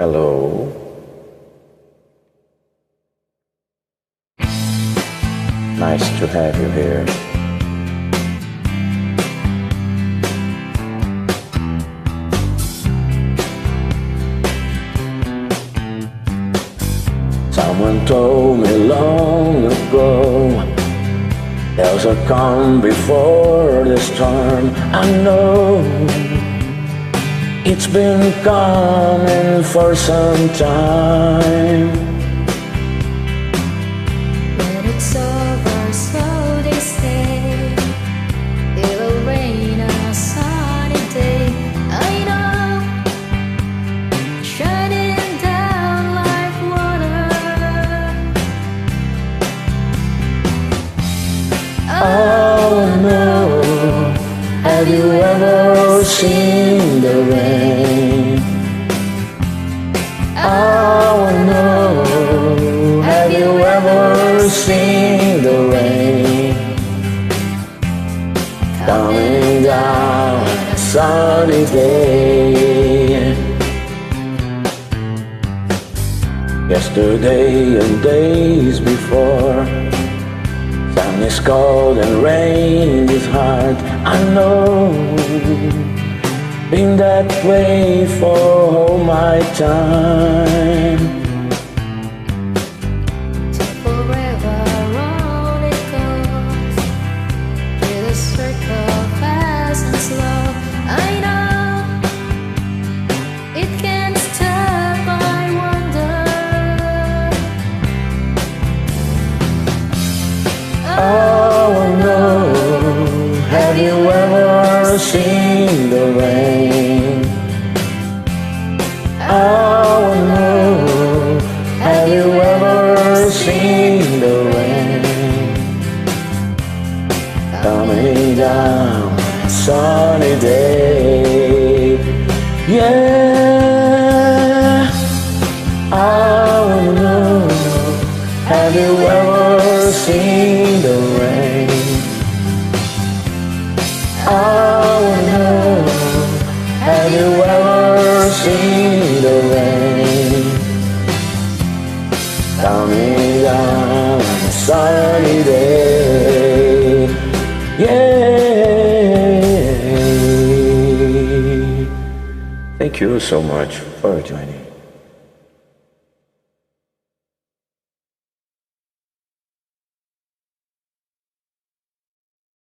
Hello. Nice to have you here. Someone told me long ago, there's a calm before the storm. I know it's been coming for some time. When it's over, so they say, it'll rain on a sunny day. I know, shining down like water. Oh no, have you ever seen the rain? Oh no, have you ever seen the rain? Coming down on a sunny day. Yesterday and days before, sun is cold and rain is hard. I know, been that way for all my time. So forever on it goes, with a circle fast and slow. I know, it can't stop, I wonder. Oh no, have you ever seen the rain? Oh no, have you ever seen the rain? Coming down a sunny day. Yeah. Oh no, have you ever seen the rain? Oh no, have you ever seen the rain? Coming down on a sunny day. Yeah. Thank you so much for joining.